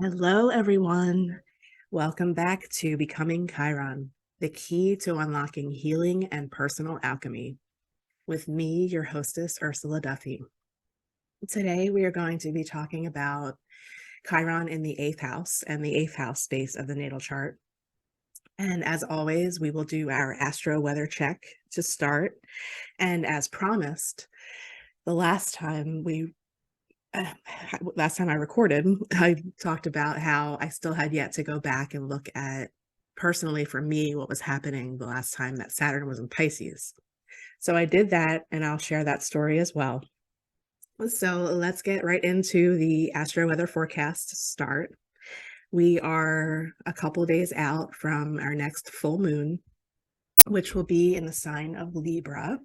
Hello, everyone. Welcome back to Becoming Chiron, the key to unlocking healing and personal alchemy. With me, your hostess, Ursula Duffy. Today, we are going to be talking about Chiron in the eighth house and the eighth house space of the natal chart. And as always, we will do our Astro Weather Check to start. And as promised, the last time I recorded, I talked about how I still had yet to go back and look at, personally for me, what was happening the last time that Saturn was in Pisces. So I did that, and I'll share that story as well. So let's get right into the astro weather forecast to start. We are a couple days out from our next full moon, which will be in the sign of Libra.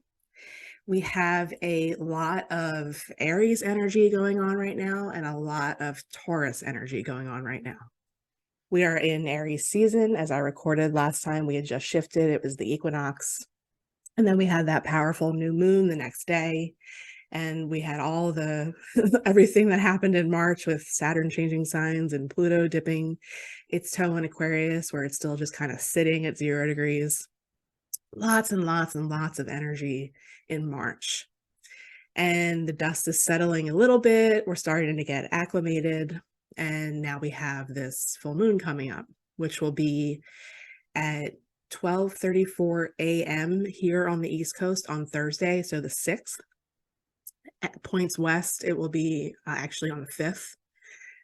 We have a lot of Aries energy going on right now and a lot of Taurus energy going on right now. We are in Aries season. As I recorded last time, we had just shifted. It was the equinox. And then we had that powerful new moon the next day. And we had all the everything that happened in March with Saturn changing signs and Pluto dipping its toe in Aquarius, where it's still just kind of sitting at 0 degrees. Lots and lots and lots of energy in March. And the dust is settling a little bit. We're starting to get acclimated. And now we have this full moon coming up, which will be at 12:34 a.m. here on the East Coast on Thursday, so the 6th. At points west, it will be actually on the 5th.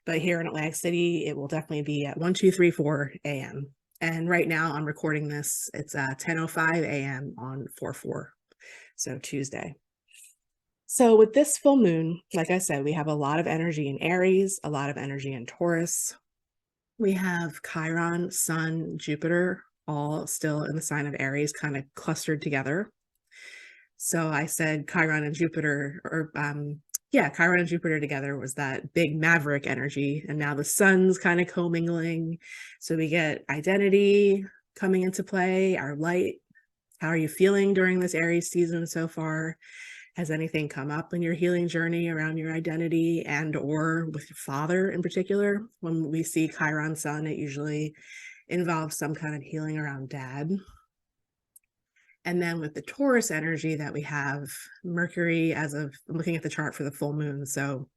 But here in Atlantic City, it will definitely be at 12:34 a.m. And right now I'm recording this, it's 10:05 a.m. on 4/4, so Tuesday. So with this full moon, like I said, we have a lot of energy in Aries, a lot of energy in Taurus. We have Chiron, Sun, Jupiter, all still in the sign of Aries, kind of clustered together. So I said Chiron and Jupiter, Chiron and Jupiter together was that big maverick energy. And now the sun's kind of commingling. So we get identity coming into play, our light. How are you feeling during this Aries season so far? Has anything come up in your healing journey around your identity and or with your father in particular? When we see Chiron Sun, it usually involves some kind of healing around dad. And then with the Taurus energy that we have, Mercury, I'm looking at the chart for the full moon. So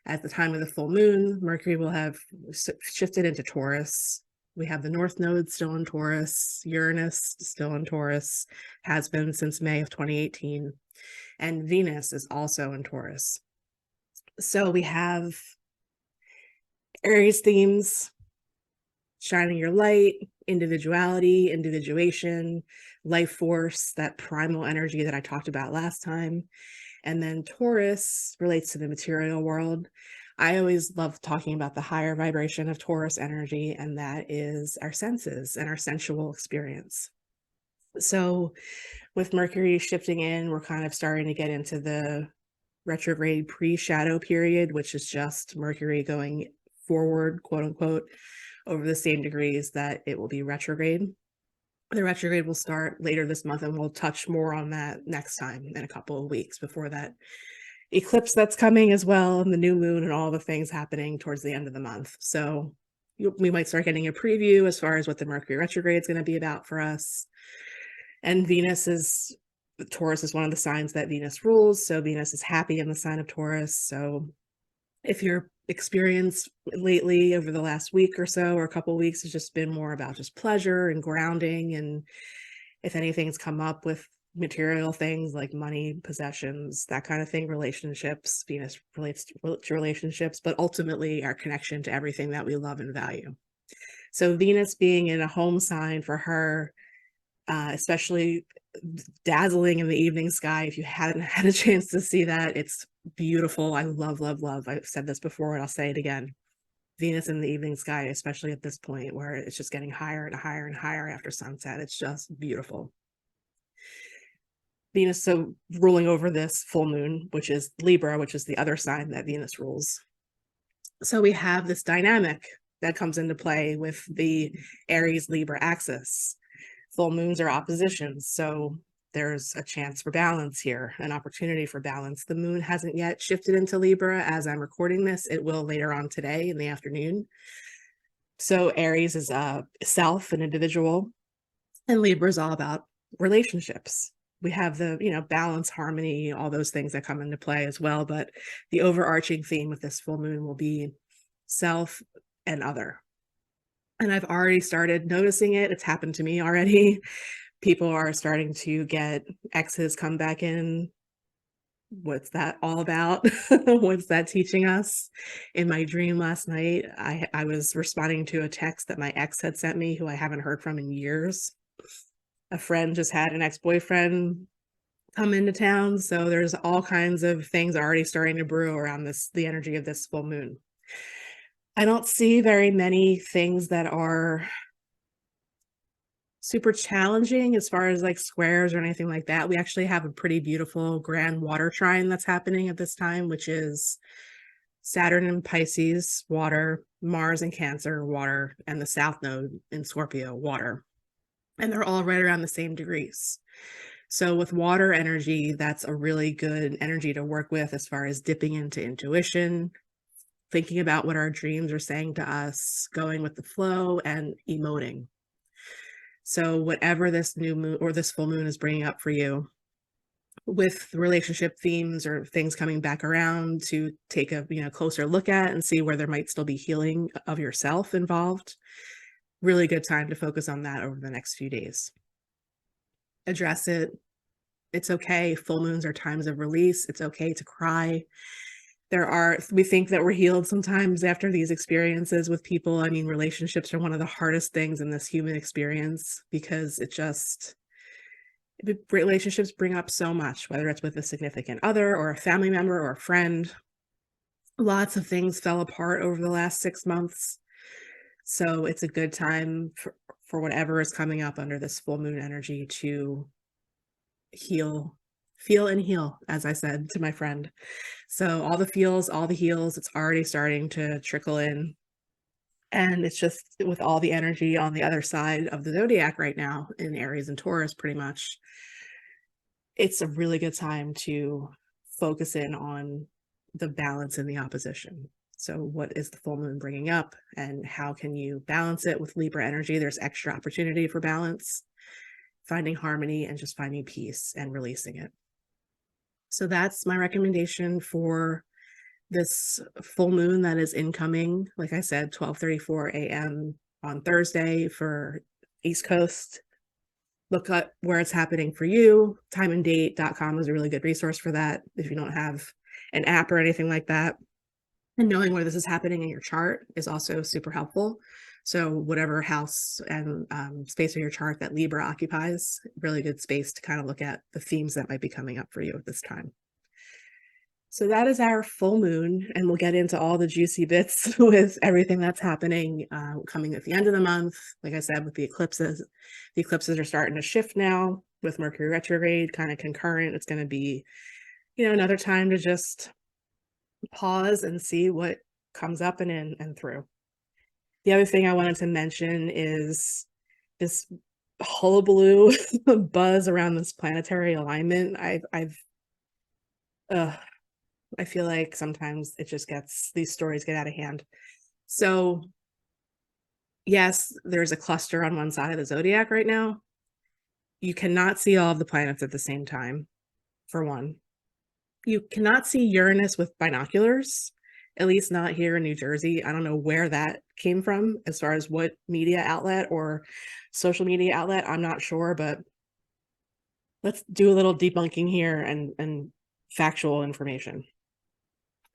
at the time of the full moon, Mercury will have shifted into Taurus. We have the North Node still in Taurus, Uranus still in Taurus, has been since May of 2018. And Venus is also in Taurus. So we have Aries themes, shining your light, individuality, individuation, life force, that primal energy that I talked about last time. And then Taurus relates to the material world. I always love talking about the higher vibration of Taurus energy, and that is our senses and our sensual experience. So with Mercury shifting in, we're kind of starting to get into the retrograde pre-shadow period, which is just Mercury going forward, quote unquote, over the same degrees that it will be retrograde. The retrograde will start later this month, and we'll touch more on that next time in a couple of weeks before that eclipse that's coming as well, and the new moon and all the things happening towards the end of the month. So we might start getting a preview as far as what the Mercury retrograde is going to be about for us. And Taurus is one of the signs that Venus rules. So Venus is happy in the sign of Taurus. So if your experience lately over the last week or so, or a couple of weeks, has just been more about just pleasure and grounding, and if anything's come up with material things like money, possessions, that kind of thing, relationships, Venus relates to relationships, but ultimately our connection to everything that we love and value. So Venus being in a home sign for her, especially dazzling in the evening sky. If you hadn't had a chance to see that, it's beautiful. I love, love, love. I've said this before and I'll say it again. Venus in the evening sky, especially at this point where it's just getting higher and higher and higher after sunset. It's just beautiful. Venus so ruling over this full moon, which is Libra, which is the other sign that Venus rules. So we have this dynamic that comes into play with the Aries Libra axis. Full moons are oppositions. So there's a chance for balance here, an opportunity for balance. The moon hasn't yet shifted into Libra as I'm recording this. It will later on today in the afternoon. So Aries is self, an individual, and Libra is all about relationships. We have the, balance, harmony, all those things that come into play as well. But the overarching theme with this full moon will be self and other. And I've already started noticing it. It's happened to me already. People are starting to get exes come back in. What's that all about? What's that teaching us? In my dream last night, I was responding to a text that my ex had sent me, who I haven't heard from in years. A friend just had an ex-boyfriend come into town. So there's all kinds of things already starting to brew around the energy of this full moon. I don't see very many things that are super challenging as far as like squares or anything like that. We actually have a pretty beautiful Grand Water Trine that's happening at this time, which is Saturn in Pisces, water, Mars in Cancer, water, and the South Node in Scorpio, water. And they're all right around the same degrees. So with water energy, that's a really good energy to work with as far as dipping into intuition, thinking about what our dreams are saying to us, going with the flow, and emoting. So whatever this new moon or this full moon is bringing up for you with relationship themes or things coming back around to take a closer look at and see where there might still be healing of yourself involved, really good time to focus on that over the next few days. Address it. It's okay. Full moons are times of release. It's okay to cry. We think that we're healed sometimes after these experiences with people. I mean, relationships are one of the hardest things in this human experience because relationships bring up so much, whether it's with a significant other or a family member or a friend. Lots of things fell apart over the last 6 months. So it's a good time for whatever is coming up under this full moon energy to feel and heal, as I said to my friend. So all the feels, all the heals, it's already starting to trickle in. And it's just with all the energy on the other side of the zodiac right now in Aries and Taurus, pretty much, it's a really good time to focus in on the balance and the opposition. So what is the full moon bringing up and how can you balance it with Libra energy? There's extra opportunity for balance, finding harmony, and just finding peace and releasing it. So that's my recommendation for this full moon that is incoming. Like I said, 12:34 a.m. on Thursday for East Coast. Look up where it's happening for you. Timeanddate.com is a really good resource for that if you don't have an app or anything like that. And knowing where this is happening in your chart is also super helpful. So whatever house and space of your chart that Libra occupies, really good space to kind of look at the themes that might be coming up for you at this time. So that is our full moon, and we'll get into all the juicy bits with everything that's happening coming at the end of the month. Like I said, with the eclipses are starting to shift now with Mercury retrograde, kind of concurrent. It's going to be, another time to just pause and see what comes up and in and through. The other thing I wanted to mention is this hullabaloo buzz around this planetary alignment. I feel like sometimes these stories get out of hand. So yes, there's a cluster on one side of the zodiac right now. You cannot see all of the planets at the same time, for one. You cannot see Uranus with binoculars, at least not here in New Jersey. I don't know where that came from as far as what media outlet or social media outlet. I'm not sure, but let's do a little debunking here and factual information.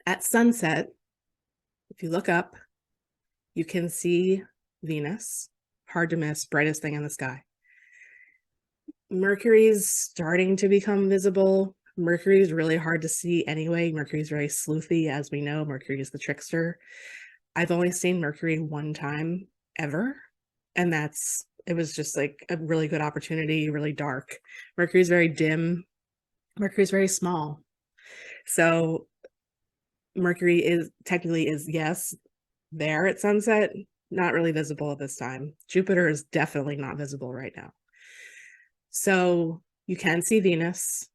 At sunset, if you look up, you can see Venus, hard to miss, brightest thing in the sky. Mercury's starting to become visible. Mercury is really hard to see anyway. Mercury is very sleuthy, as we know. Mercury is the trickster. I've only seen Mercury one time ever, and it was just like a really good opportunity, really dark. Mercury's very dim. Mercury's very small. So Mercury is technically yes, there at sunset, not really visible at this time. Jupiter is definitely not visible right now. So You can see Venus.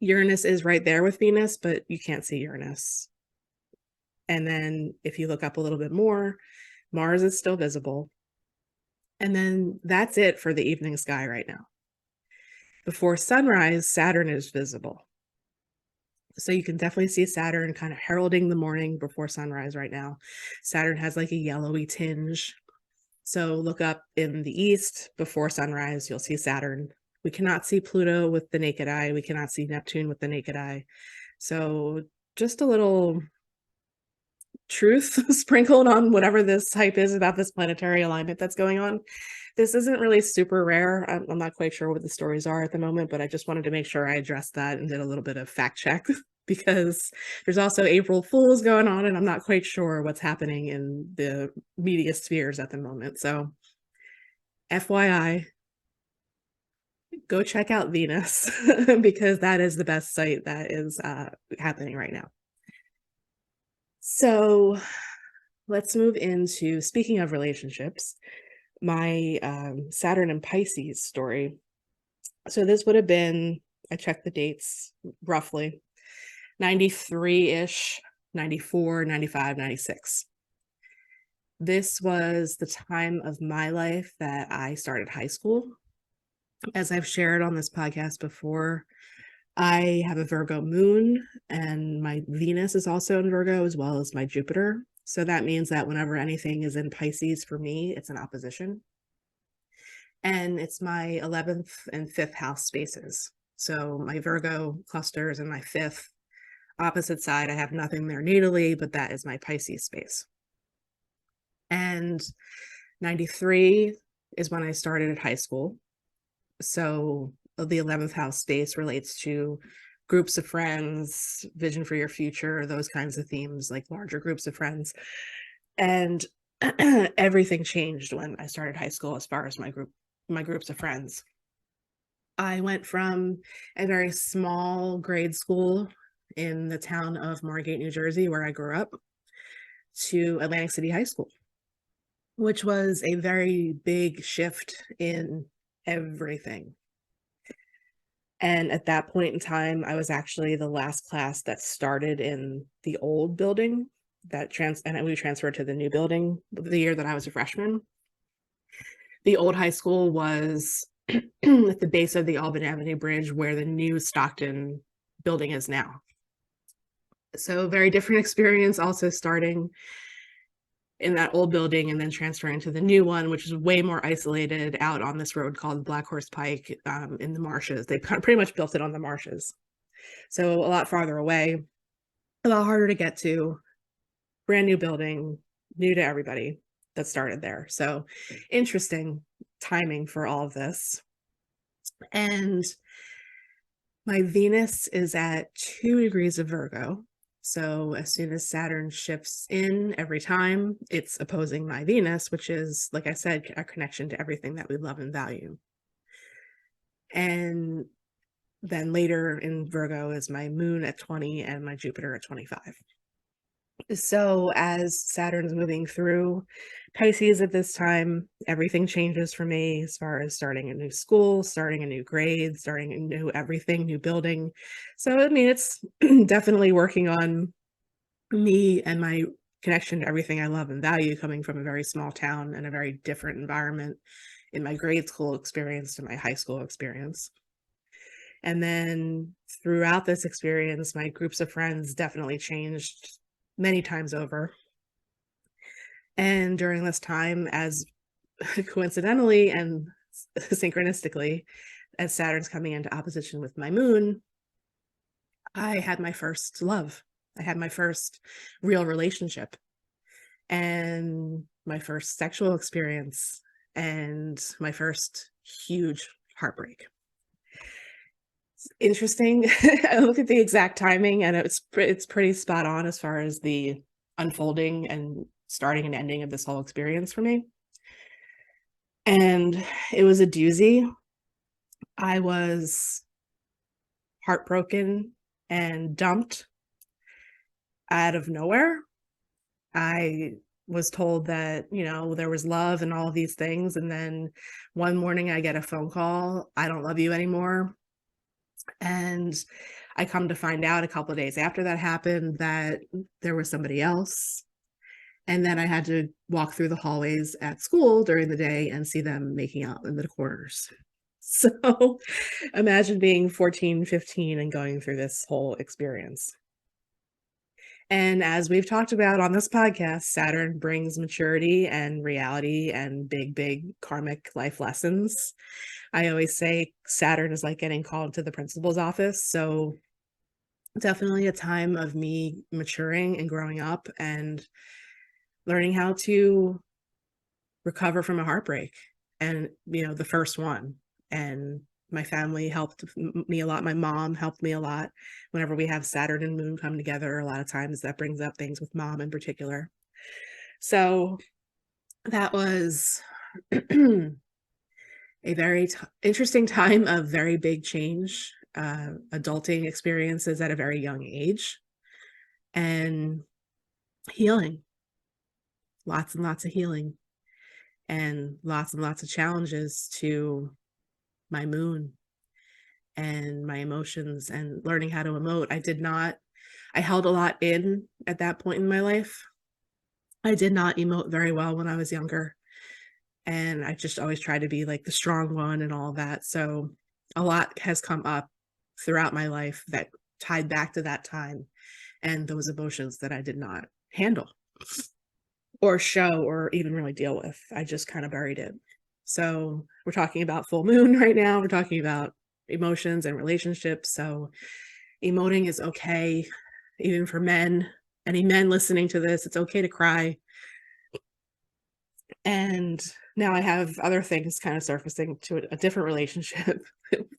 Uranus is right there with Venus, but you can't see Uranus. And then if you look up a little bit more, Mars is still visible. And then that's it for the evening sky right now. Before sunrise, Saturn is visible. So you can definitely see Saturn kind of heralding the morning before sunrise right now. Saturn has like a yellowy tinge. So look up in the east before sunrise, you'll see Saturn. We cannot see Pluto with the naked eye. We cannot see Neptune with the naked eye. So just a little truth sprinkled on whatever this hype is about this planetary alignment that's going on. This isn't really super rare. I'm not quite sure what the stories are at the moment, but I just wanted to make sure I addressed that and did a little bit of fact check because there's also April Fools going on, and I'm not quite sure what's happening in the media spheres at the moment. So FYI, go check out Venus because that is the best site that is happening right now. So let's move into, speaking of relationships, my Saturn and Pisces story. So this would have been, I checked the dates roughly, 93-ish, 94, 95, 96. This was the time of my life that I started high school. As I've shared on this podcast before, I have a Virgo moon, and my Venus is also in Virgo as well as my Jupiter. So that means that whenever anything is in Pisces for me, it's an opposition. And it's my 11th and 5th house spaces. So my Virgo clusters in my 5th. Opposite side, I have nothing there natally, but that is my Pisces space. And 93 is when I started at high school. So the 11th house space relates to groups of friends, vision for your future, those kinds of themes, like larger groups of friends. And everything changed when I started high school as far as my groups of friends. I went from a very small grade school in the town of Margate, New Jersey, where I grew up, to Atlantic City High School, which was a very big shift in everything. And at that point in time, I was actually the last class that started in the old building and we transferred to the new building the year that I was a freshman. The old high school was at the base of the Albany Avenue Bridge, where the new Stockton building is now. So very different experience, also starting in that old building and then transferring to the new one, which is way more isolated out on this road called Black Horse Pike in the marshes. They pretty much built it on the marshes. So a lot farther away, a lot harder to get to, brand new building, new to everybody that started there. So interesting timing for all of this. And my Venus is at 2 degrees of Virgo. So as soon as Saturn shifts in every time, it's opposing my Venus, which is, like I said, a connection to everything that we love and value. And then later in Virgo is my moon at 20 and my Jupiter at 25. So as Saturn's moving through Pisces at this time, everything changes for me as far as starting a new school, starting a new grade, starting a new everything, new building. So, I mean, it's definitely working on me and my connection to everything I love and value, coming from a very small town and a very different environment in my grade school experience to my high school experience. And then throughout this experience, my groups of friends definitely changed many times over. And during this time, as coincidentally and synchronistically, as Saturn's coming into opposition with my moon, I had my first love. I had my first real relationship and my first sexual experience and my first huge heartbreak. It's interesting. I look at the exact timing and it's pretty spot on as far as the unfolding and starting and ending of this whole experience for me. And it was a doozy. I was heartbroken and dumped out of nowhere. I was told that, you know, there was love and all of these things. And then one morning I get a phone call, I don't love you anymore. And I come to find out a couple of days after that happened that there was somebody else. And then I had to walk through the hallways at school during the day and see them making out in the corners. So imagine being 14, 15 and going through this whole experience. And as we've talked about on this podcast, Saturn brings maturity and reality and big, big karmic life lessons. I always say Saturn is like getting called to the principal's office. So definitely a time of me maturing and growing up and learning how to recover from a heartbreak, and, you know, the first one. And my family helped me a lot. My mom helped me a lot. Whenever we have Saturn and Moon come together, a lot of times that brings up things with mom in particular. So that was a very interesting time of very big change, adulting experiences at a very young age, and healing, lots and lots of healing, and lots of challenges to my moon and my emotions and learning how to emote. I held a lot in at that point in my life. I did not emote very well when I was younger. And I just always tried to be like the strong one and all that. So a lot has come up throughout my life that tied back to that time and those emotions that I did not handle or show or even really deal with. I just kind of buried it. So we're talking about full moon right now. We're talking about emotions and relationships. So emoting is okay, even for men. Any men listening to this, it's okay to cry. And now I have other things kind of surfacing to a different relationship.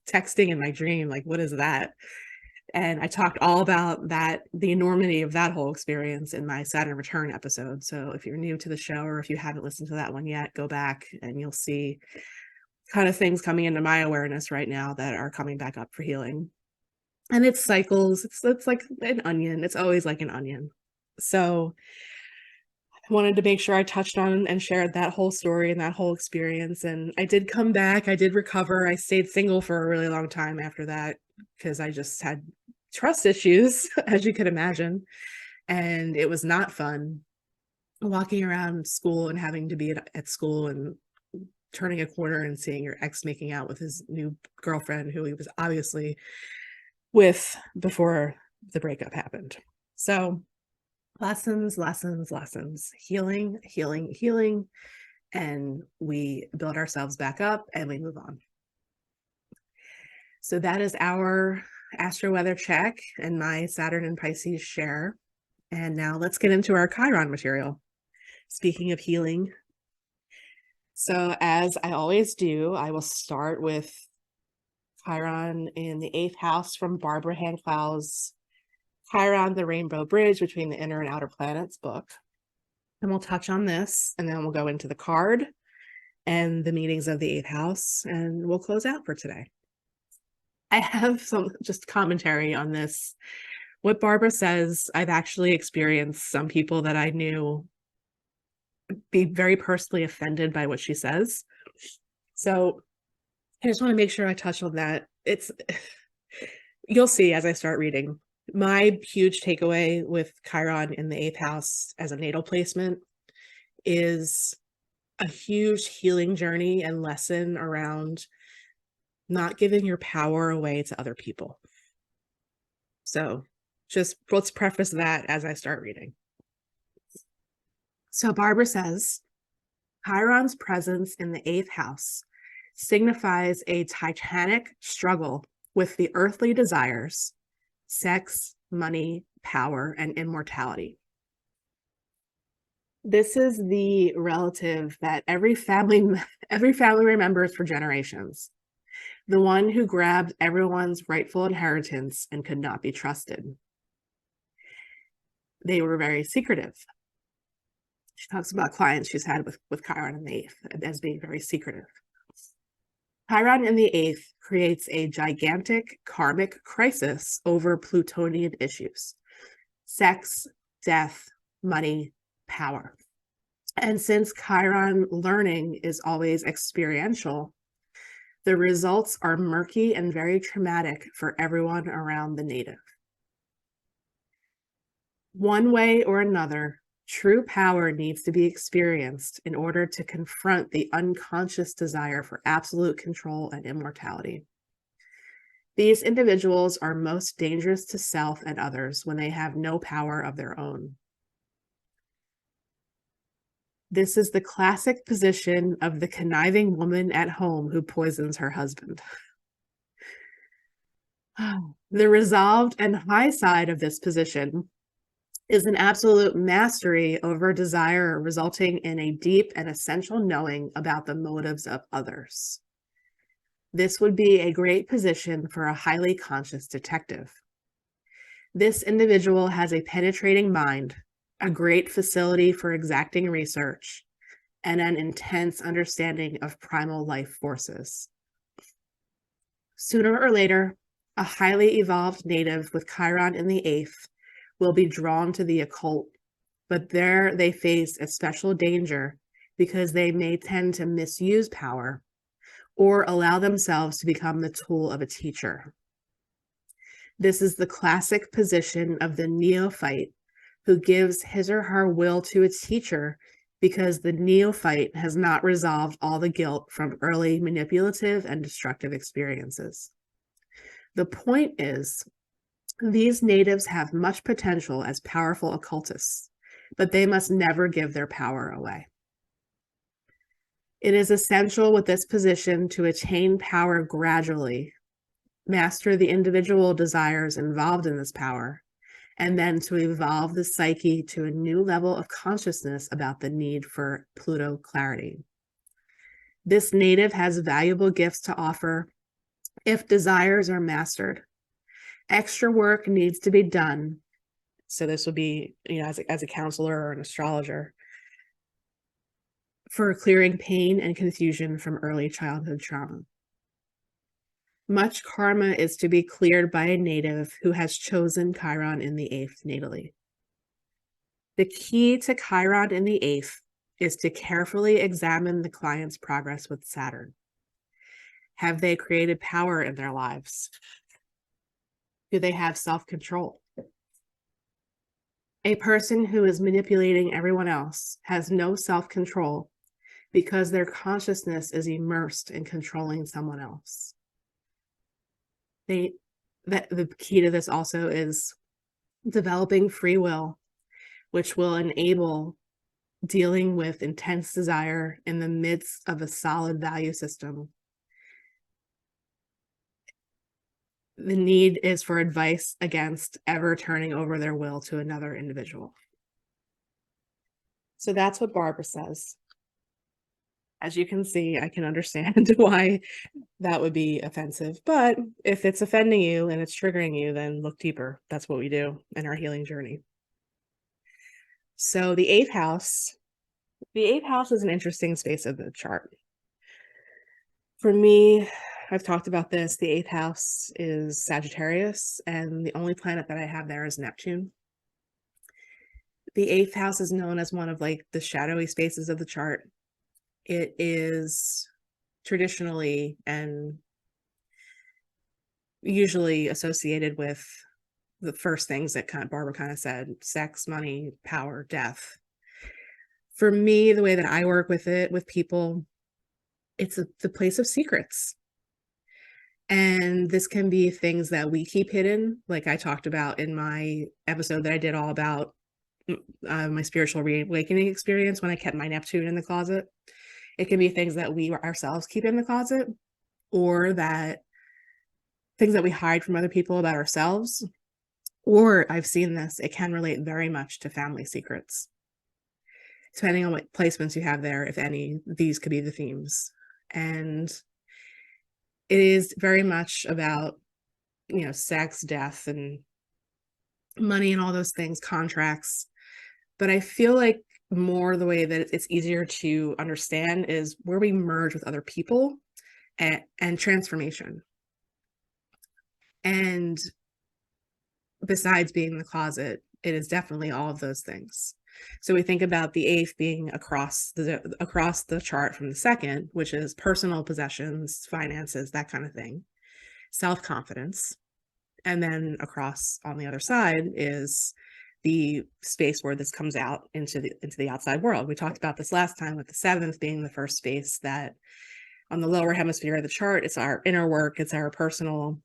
Texting in my dream, like, what is that? And I talked all about that, the enormity of that whole experience in my Saturn return episode. So if you're new to the show or if you haven't listened to that one yet, go back and you'll see kind of things coming into my awareness right now that are coming back up for healing. And it's cycles. It's like an onion. It's always like an onion. So I wanted to make sure I touched on and shared that whole story and that whole experience. And I did come back. I did recover. I stayed single for a really long time after that because I just had trust issues, as you could imagine. And it was not fun walking around school and having to be at school and turning a corner and seeing your ex making out with his new girlfriend who he was obviously with before the breakup happened. So lessons, healing, and we build ourselves back up and we move on. So that is our Astro Weather Check and my Saturn and Pisces share. And now let's get into our Chiron material. Speaking of healing. So as I always do, I will start with Chiron in the 8th house from Barbara Hanklow's Chiron, the Rainbow Bridge Between the Inner and Outer Planets book. And we'll touch on this, and then we'll go into the card and the meanings of the 8th house, and we'll close out for today. I have some just commentary on this. What Barbara says, I've actually experienced some people that I knew be very personally offended by what she says. So I just want to make sure I touch on that. You'll see as I start reading. My huge takeaway with Chiron in the 8th house as a natal placement is a huge healing journey and lesson around not giving your power away to other people. So just let's preface that as I start reading. So Barbara says, Chiron's presence in the 8th house signifies a titanic struggle with the earthly desires, sex, money, power, and immortality. This is the relative that every family remembers for generations. The one who grabbed everyone's rightful inheritance and could not be trusted. They were very secretive. She talks about clients she's had with Chiron in the 8th as being very secretive. Chiron in the 8th creates a gigantic karmic crisis over Plutonian issues: sex, death, money, power. And since Chiron learning is always experiential, the results are murky and very traumatic for everyone around the native. One way or another, true power needs to be experienced in order to confront the unconscious desire for absolute control and immortality. These individuals are most dangerous to self and others when they have no power of their own. This is the classic position of the conniving woman at home who poisons her husband. The resolved and high side of this position is an absolute mastery over desire, resulting in a deep and essential knowing about the motives of others. This would be a great position for a highly conscious detective. This individual has a penetrating mind, a great facility for exacting research, and an intense understanding of primal life forces. Sooner or later, a highly evolved native with Chiron in the 8th will be drawn to the occult, but there they face a special danger because they may tend to misuse power or allow themselves to become the tool of a teacher. This is the classic position of the neophyte who gives his or her will to a teacher because the neophyte has not resolved all the guilt from early manipulative and destructive experiences. The point is, these natives have much potential as powerful occultists, but they must never give their power away. It is essential with this position to attain power gradually, master the individual desires involved in this power, and then to evolve the psyche to a new level of consciousness about the need for Pluto clarity. This native has valuable gifts to offer if desires are mastered. Extra work needs to be done. So this would be, as a counselor or an astrologer, for clearing pain and confusion from early childhood trauma. Much karma is to be cleared by a native who has chosen Chiron in the 8th natally. The key to Chiron in the 8th is to carefully examine the client's progress with Saturn. Have they created power in their lives? Do they have self-control? A person who is manipulating everyone else has no self-control because their consciousness is immersed in controlling someone else. The key to this also is developing free will, which will enable dealing with intense desire in the midst of a solid value system. The need is for advice against ever turning over their will to another individual. So that's what Barbara says. As you can see, I can understand why that would be offensive. But if it's offending you and it's triggering you, then look deeper. That's what we do in our healing journey. So the 8th house is an interesting space of the chart. For me, I've talked about this. The 8th house is Sagittarius, and the only planet that I have there is Neptune. The 8th house is known as one of the shadowy spaces of the chart. It is traditionally and usually associated with the first things that Barbara kind of said: sex, money, power, death. For me, the way that I work with it, with people, it's the place of secrets. And this can be things that we keep hidden, like I talked about in my episode that I did all about my spiritual reawakening experience when I kept my Neptune in the closet. It can be things that we ourselves keep in the closet, or that things that we hide from other people about ourselves. Or I've seen this, it can relate very much to family secrets. Depending on what placements you have there, if any, these could be the themes. And it is very much about, sex, death, and money and all those things, contracts. But I feel like more the way that it's easier to understand is where we merge with other people and transformation. And besides being in the closet, it is definitely all of those things. So we think about the 8th being across the chart from the 2nd, which is personal possessions, finances, that kind of thing, self-confidence. And then across on the other side is the space where this comes out into the outside world. We talked about this last time with the 7th being the first space that on the lower hemisphere of the chart, it's our inner work, it's our personal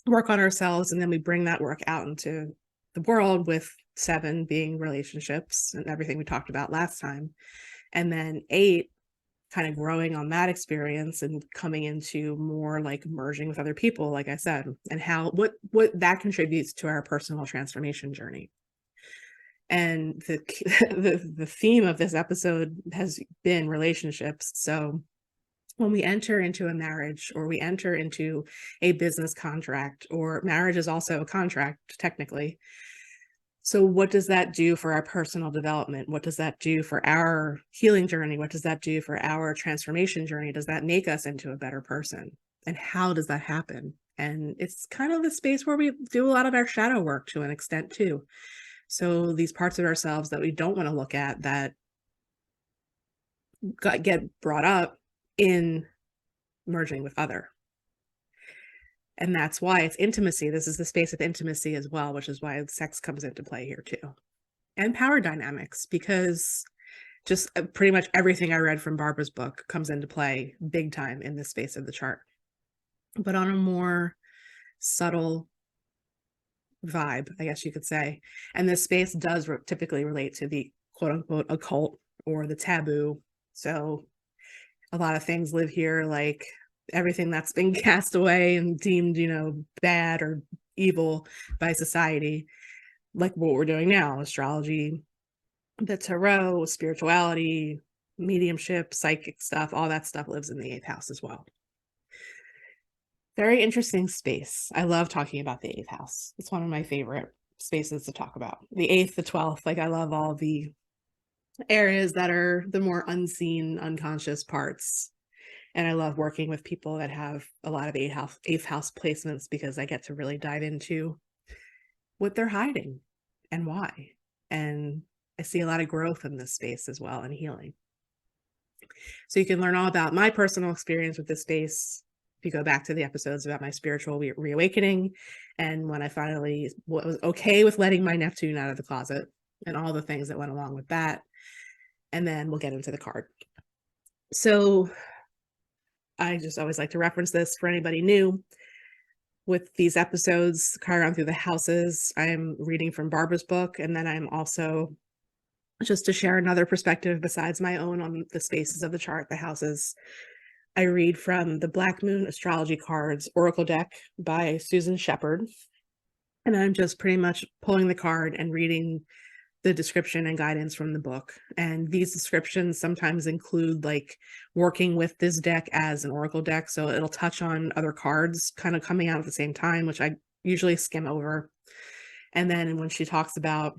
work on ourselves, and then we bring that work out into the world, with 7 being relationships and everything we talked about last time, and then 8 kind of growing on that experience and coming into more like merging with other people, like I said, and how what that contributes to our personal transformation journey. And the theme of this episode has been relationships. So when we enter into a marriage, or we enter into a business contract, or marriage is also a contract technically. So what does that do for our personal development? What does that do for our healing journey? What does that do for our transformation journey? Does that make us into a better person? And how does that happen? And it's kind of the space where we do a lot of our shadow work to an extent too. So these parts of ourselves that we don't want to look at, that get brought up in merging with other. And that's why it's intimacy. This is the space of intimacy as well, which is why sex comes into play here too. And power dynamics, because just pretty much everything I read from Barbara's book comes into play big time in this space of the chart, but on a more subtle vibe, I guess you could say. And this space does typically relate to the quote unquote occult or the taboo. So a lot of things live here, like everything that's been cast away and deemed, bad or evil by society, like what we're doing now, astrology, the tarot, spirituality, mediumship, psychic stuff, all that stuff lives in the 8th house as well. Very interesting space. I love talking about the 8th house. It's one of my favorite spaces to talk about. The 8th, the 12th, like I love all the areas that are the more unseen, unconscious parts. And I love working with people that have a lot of 8th house placements, because I get to really dive into what they're hiding and why. And I see a lot of growth in this space as well, and healing. So you can learn all about my personal experience with this space if you go back to the episodes about my spiritual reawakening, and when I finally was okay with letting my Neptune out of the closet and all the things that went along with that. And then we'll get into the card. So I just always like to reference this for anybody new. With these episodes, Chiron through the houses, I'm reading from Barbara's book, and then I'm also, just to share another perspective besides my own on the spaces of the chart, the houses, I read from the Black Moon Astrology Cards Oracle deck by Susan Shepard. And I'm just pretty much pulling the card and reading the description and guidance from the book. And these descriptions sometimes include like working with this deck as an oracle deck. So it'll touch on other cards kind of coming out at the same time, which I usually skim over. And then when she talks about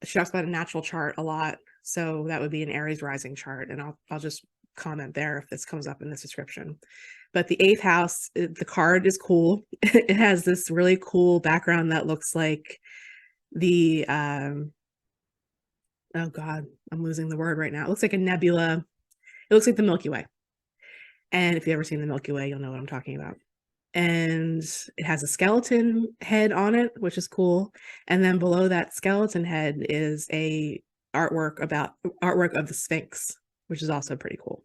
a natural chart a lot. So that would be an Aries rising chart. And I'll just comment there if this comes up in this description. But the 8th house, the card is cool. It has this really cool background that looks like the oh god, I'm losing the word right now. It looks like a nebula. It looks like the Milky Way. And if you've ever seen the Milky Way, you'll know what I'm talking about. And it has a skeleton head on it, which is cool. And then below that skeleton head is a artwork of the Sphinx, which is also pretty cool.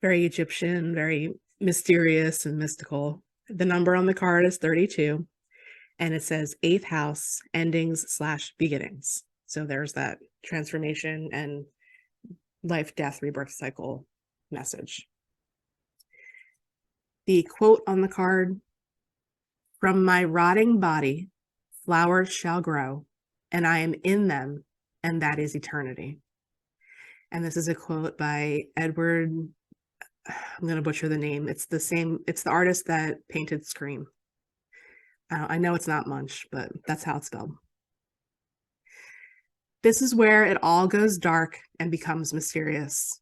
Very Egyptian, very mysterious and mystical. The number on the card is 32. And it says 8th house, endings/beginnings. So there's that transformation and life, death, rebirth cycle message. The quote on the card: "From my rotting body, flowers shall grow, and I am in them, and that is eternity." And this is a quote by Edward, I'm going to butcher the name. It's the artist that painted Scream. I know it's not Munch, but that's how it's spelled. This is where it all goes dark and becomes mysterious.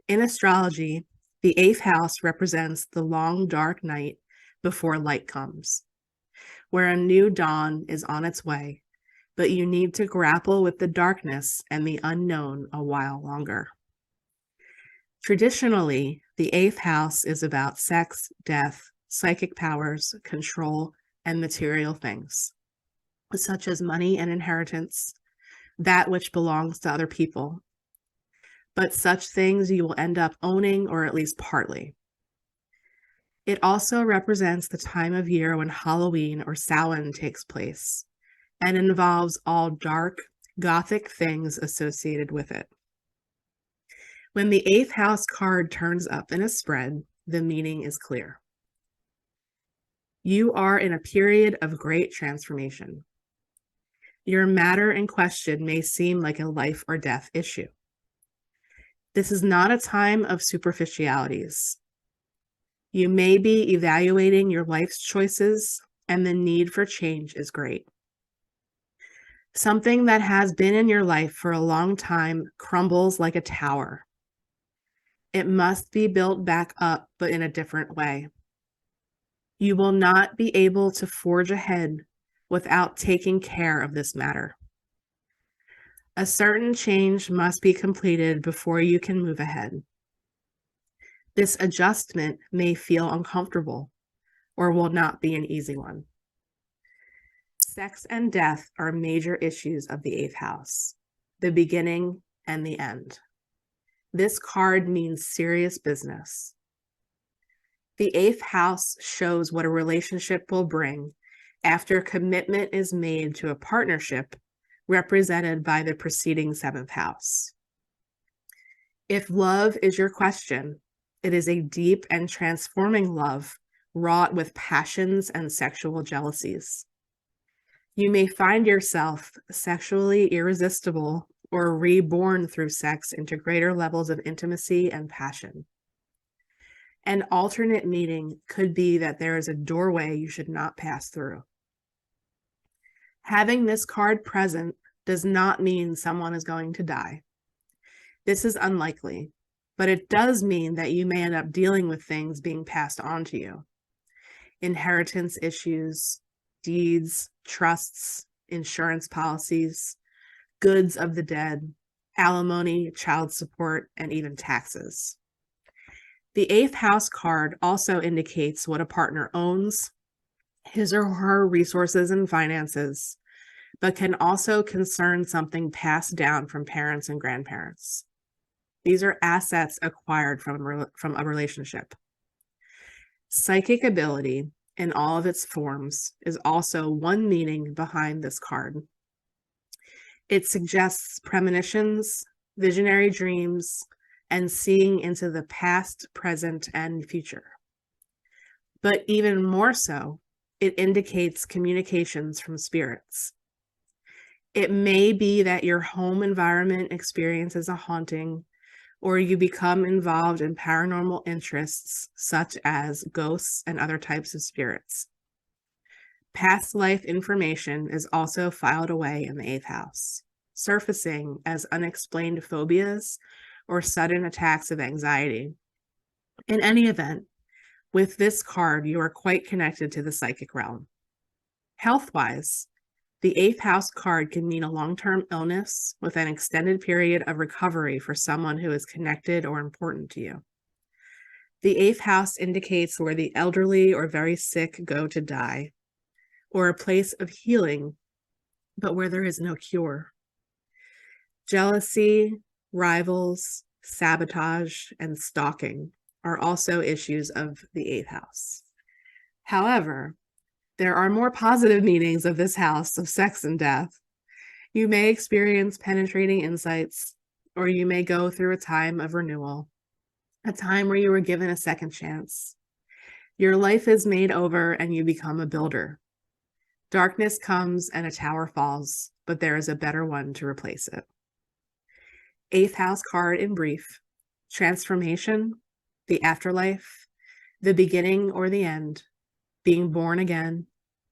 In astrology, the 8th house represents the long, dark night before light comes, where a new dawn is on its way, but you need to grapple with the darkness and the unknown a while longer. Traditionally, the 8th house is about sex, death, psychic powers, control, and material things, such as money and inheritance, that which belongs to other people. But such things you will end up owning, or at least partly. It also represents the time of year when Halloween or Samhain takes place, and involves all dark, gothic things associated with it. When the 8th house card turns up in a spread, the meaning is clear. You are in a period of great transformation. Your matter in question may seem like a life or death issue. This is not a time of superficialities. You may be evaluating your life's choices, and the need for change is great. Something that has been in your life for a long time crumbles like a tower. It must be built back up, but in a different way. You will not be able to forge ahead without taking care of this matter. A certain change must be completed before you can move ahead. This adjustment may feel uncomfortable or will not be an easy one. Sex and death are major issues of the 8th house, the beginning and the end. This card means serious business. The 8th house shows what a relationship will bring after commitment is made to a partnership represented by the preceding 7th house. If love is your question, it is a deep and transforming love wrought with passions and sexual jealousies. You may find yourself sexually irresistible or reborn through sex into greater levels of intimacy and passion. An alternate meaning could be that there is a doorway you should not pass through. Having this card present does not mean someone is going to die. This is unlikely, but it does mean that you may end up dealing with things being passed on to you. Inheritance issues, deeds, trusts, insurance policies, goods of the dead, alimony, child support, and even taxes. The 8th house card also indicates what a partner owns, his or her resources and finances, but can also concern something passed down from parents and grandparents. These are assets acquired from a relationship. Psychic ability in all of its forms is also one meaning behind this card. It suggests premonitions, visionary dreams, and seeing into the past, present, and future. But even more so, it indicates communications from spirits. It may be that your home environment experiences a haunting, or you become involved in paranormal interests, such as ghosts and other types of spirits. Past life information is also filed away in the 8th house, surfacing as unexplained phobias or sudden attacks of anxiety. In any event, with this card, you are quite connected to the psychic realm. Health-wise, the 8th house card can mean a long-term illness with an extended period of recovery for someone who is connected or important to you. The 8th house indicates where the elderly or very sick go to die, or a place of healing, but where there is no cure. Jealousy, rivals, sabotage, and stalking are also issues of the 8th house. However, there are more positive meanings of this house of sex and death. You may experience penetrating insights, or you may go through a time of renewal, a time where you were given a second chance. Your life is made over and you become a builder. Darkness comes and a tower falls, but there is a better one to replace it. 8th house card in brief: transformation, the afterlife, the beginning or the end, being born again,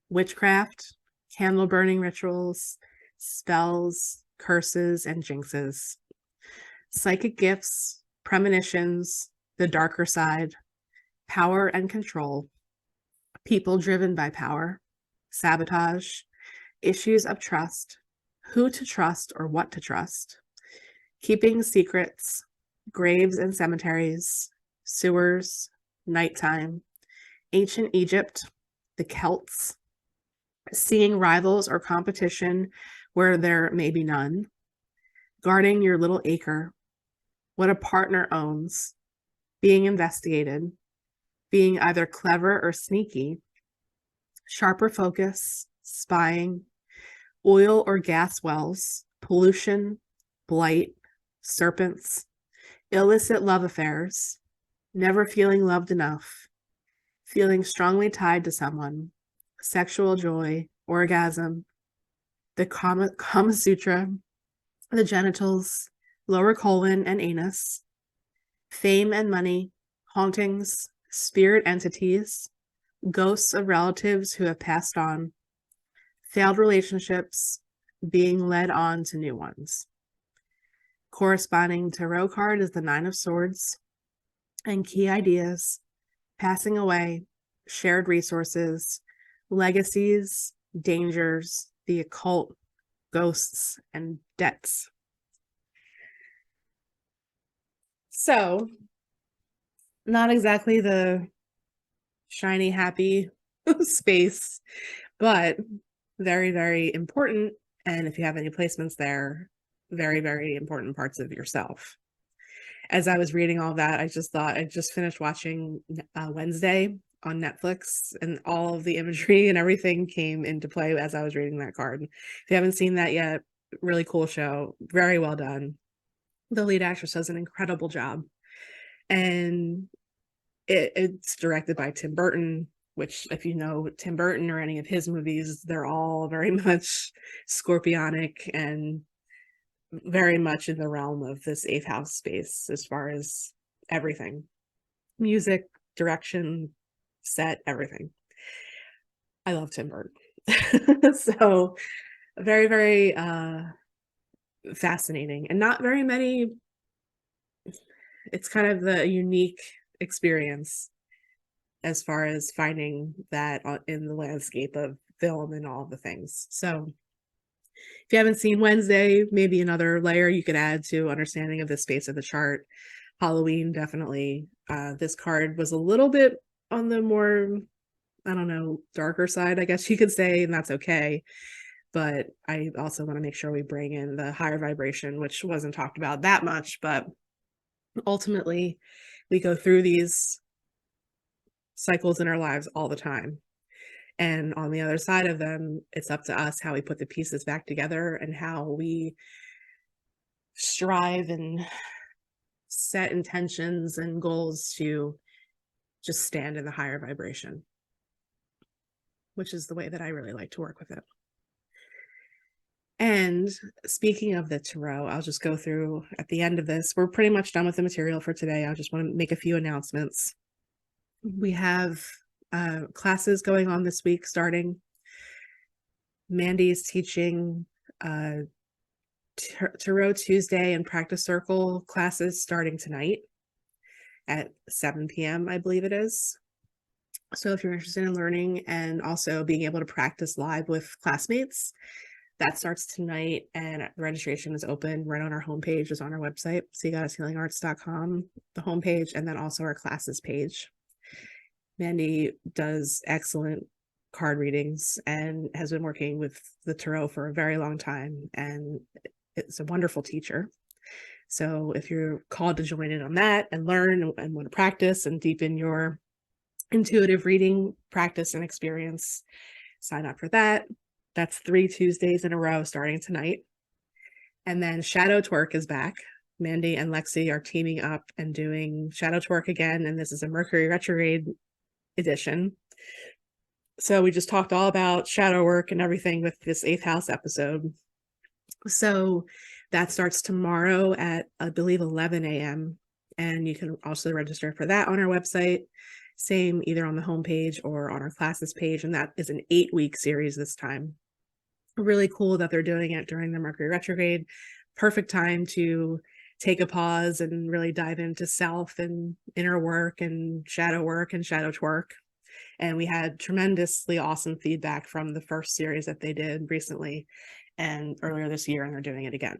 witchcraft, candle burning rituals, spells, curses, and jinxes, psychic gifts, premonitions, the darker side, power and control, people driven by power, sabotage, issues of trust, who to trust or what to trust, keeping secrets, graves and cemeteries, sewers, nighttime, ancient Egypt, the Celts, seeing rivals or competition where there may be none, guarding your little acre, what a partner owns, being investigated, being either clever or sneaky, sharper focus, spying, oil or gas wells, pollution, blight, serpents, illicit love affairs, never feeling loved enough, feeling strongly tied to someone, sexual joy, orgasm, the Kama Sutra, the genitals, lower colon and anus, fame and money, hauntings, spirit entities, ghosts of relatives who have passed on, failed relationships, being led on to new ones. Corresponding tarot card is the Nine of Swords, and key ideas, passing away, shared resources, legacies, dangers, the occult, ghosts, and debts. So, not exactly the shiny, happy space, but very, very important. And if you have any placements there, very, very important parts of yourself. As I was reading all that, I just thought I just finished watching Wednesday on Netflix, and all of the imagery and everything came into play as I was reading that card. If you haven't seen that yet, really cool show, very well done. The lead actress does an incredible job, and it's directed by Tim Burton, which, if you know Tim Burton or any of his movies, they're all very much scorpionic and very much in the realm of this eighth house space as far as everything, music, direction, set, everything. I love Tim Burton. So very, very fascinating, and not very many. It's kind of the unique experience as far as finding that in the landscape of film and all the things. So if you haven't seen Wednesday, maybe another layer you could add to understanding of the space of the chart. Halloween, definitely. This card was a little bit on the more, I don't know, darker side, I guess you could say, and that's okay. But I also want to make sure we bring in the higher vibration, which wasn't talked about that much, but ultimately we go through these cycles in our lives all the time. And on the other side of them, it's up to us how we put the pieces back together and how we strive and set intentions and goals to just stand in the higher vibration, which is the way that I really like to work with it. And speaking of the tarot, I'll just go through at the end of this. We're pretty much done with the material for today. I just want to make a few announcements. We have classes going on this week starting. Mandy is teaching Tarot Tuesday and Practice Circle classes starting tonight at 7 p.m., I believe it is. So if you're interested in learning and also being able to practice live with classmates, that starts tonight, and the registration is open right on our homepage, is on our website, seagoddesshealingarts.com, the homepage, and then also our classes page. Mandy does excellent card readings and has been working with the tarot for a very long time, and it's a wonderful teacher. So if you're called to join in on that and learn and want to practice and deepen your intuitive reading practice and experience, sign up for that. That's 3 Tuesdays in a row starting tonight. And then Shadow Twerk is back. Mandy and Lexi are teaming up and doing Shadow Twerk again, and this is a Mercury retrograde edition. So we just talked all about shadow work and everything with this 8th house episode. So that starts tomorrow at, I believe, 11 a.m. And you can also register for that on our website. Same either on the homepage or on our classes page. And that is an 8-week series this time. Really cool that they're doing it during the Mercury retrograde. Perfect time to take a pause and really dive into self and inner work and shadow twerk. And we had tremendously awesome feedback from the first series that they did recently and earlier this year, and they're doing it again.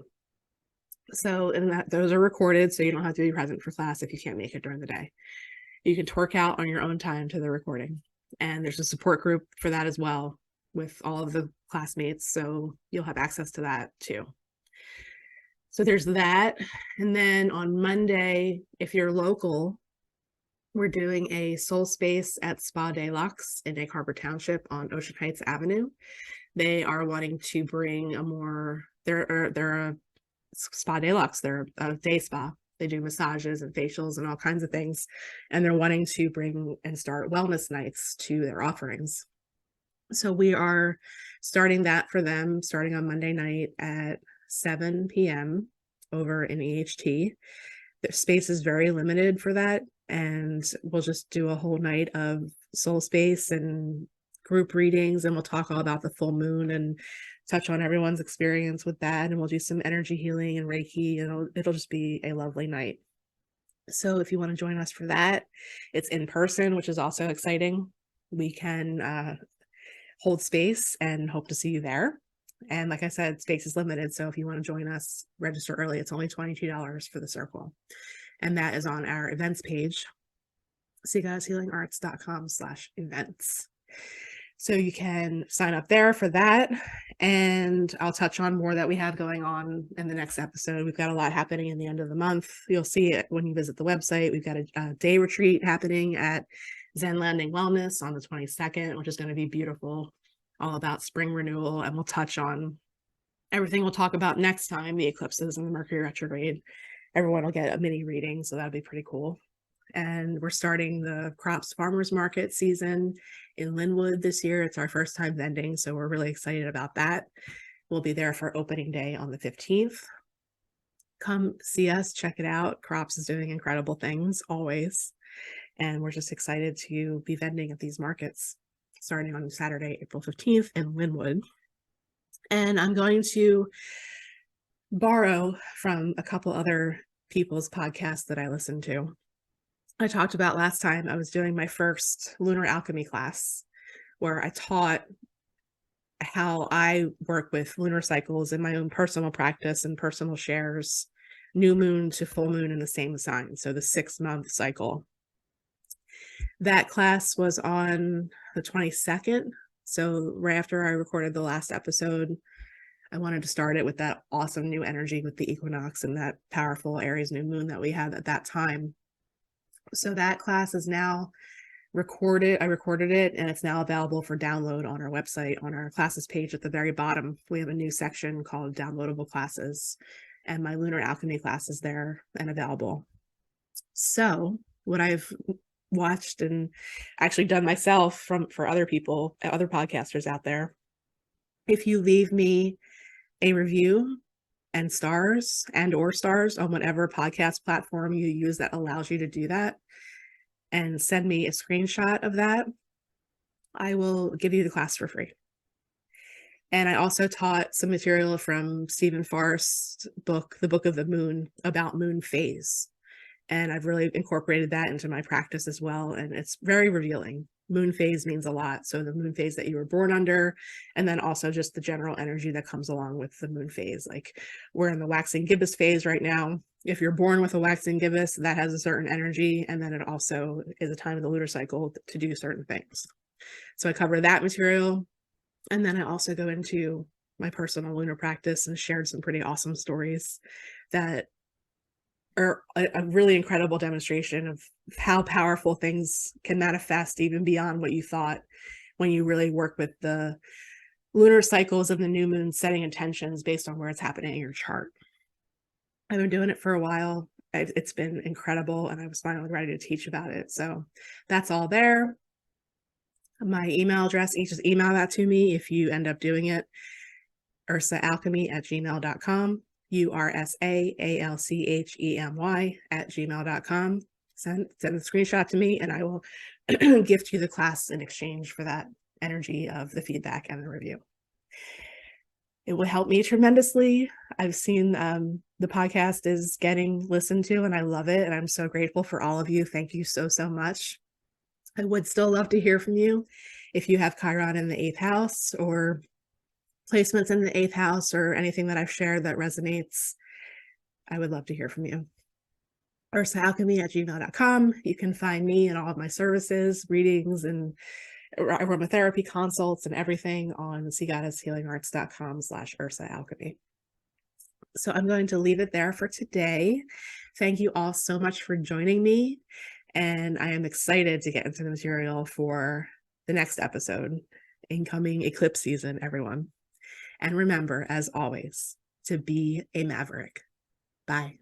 So, and that those are recorded, so you don't have to be present for class if you can't make it during the day. You can twerk out on your own time to the recording. And there's a support group for that as well with all of the classmates. So you'll have access to that too. So there's that. And then on Monday, if you're local, we're doing a soul space at Spa Deluxe in Egg Harbor Township on Ocean Heights Avenue. They are wanting to bring a more, they're a Spa Deluxe, they're a day spa. They do massages and facials and all kinds of things. And they're wanting to bring and start wellness nights to their offerings. So we are starting that for them, starting on Monday night at 7 p.m. over in EHT. Their space is very limited for that. And we'll just do a whole night of soul space and group readings. And we'll talk all about the full moon and touch on everyone's experience with that. And we'll do some energy healing and Reiki. And it'll just be a lovely night. So if you want to join us for that, it's in person, which is also exciting. We can hold space and hope to see you there. And like I said, space is limited. So if you want to join us, register early. It's only $22 for the circle. And that is on our events page, seagoddesshealingarts.com/events. So you can sign up there for that. And I'll touch on more that we have going on in the next episode. We've got a lot happening in the end of the month. You'll see it when you visit the website. We've got a day retreat happening at Zen Landing Wellness on the 22nd, which is going to be beautiful, all about spring renewal. And we'll touch on everything we'll talk about next time, the eclipses and the Mercury retrograde. Everyone will get a mini reading, so that'll be pretty cool. And we're starting the crops farmers market season in Linwood this year. It's our first time vending, so we're really excited about that. We'll be there for opening day on the 15th. Come see us, check it out. Crops is doing incredible things always. And we're just excited to be vending at these markets starting on Saturday, April 15th in Linwood. And I'm going to borrow from a couple other people's podcasts that I listen to. I talked about last time I was doing my first lunar alchemy class where I taught how I work with lunar cycles in my own personal practice and personal shares, new moon to full moon in the same sign. So the 6-month cycle. That class was on the 22nd. So right after I recorded the last episode, I wanted to start it with that awesome new energy with the equinox and that powerful Aries new moon that we had at that time. So that class is now recorded. I recorded it and it's now available for download on our website. On our classes page at the very bottom, we have a new section called downloadable classes, and my lunar alchemy class is there and available. So what I've watched and actually done myself for other people, other podcasters out there, if you leave me a review and stars on whatever podcast platform you use that allows you to do that, and send me a screenshot of that, I will give you the class for free. And I also taught some material from Stephen Forrest's book, The Book of the Moon, about moon phase. And I've really incorporated that into my practice as well. And it's very revealing. Moon phase means a lot. So the moon phase that you were born under, and then also just the general energy that comes along with the moon phase. Like we're in the waxing gibbous phase right now. If you're born with a waxing gibbous, that has a certain energy. And then it also is a time of the lunar cycle to do certain things. So I cover that material. And then I also go into my personal lunar practice and shared some pretty awesome stories that are a really incredible demonstration of how powerful things can manifest even beyond what you thought when you really work with the lunar cycles of the new moon, setting intentions based on where it's happening in your chart. I've been doing it for a while. It's been incredible, and I was finally ready to teach about it. So that's all there. My email address, you just email that to me if you end up doing it, ursaalchemy@gmail.com. URSAALCHEMY@gmail.com. Send a screenshot to me and I will gift you the class in exchange for that energy of the feedback and the review. It will help me tremendously. I've seen the podcast is getting listened to and I love it. And I'm so grateful for all of you. Thank you so, so much. I would still love to hear from you if you have Chiron in the 8th house or placements in the 8th house or anything that I've shared that resonates. I would love to hear from you. ursaalchemy@gmail.com. You can find me and all of my services, readings, and aromatherapy consults and everything on seagoddesshealingarts.com/ursaalchemy. So I'm going to leave it there for today. Thank you all so much for joining me. And I am excited to get into the material for the next episode, incoming eclipse season, everyone. And remember, as always, to be a maverick. Bye.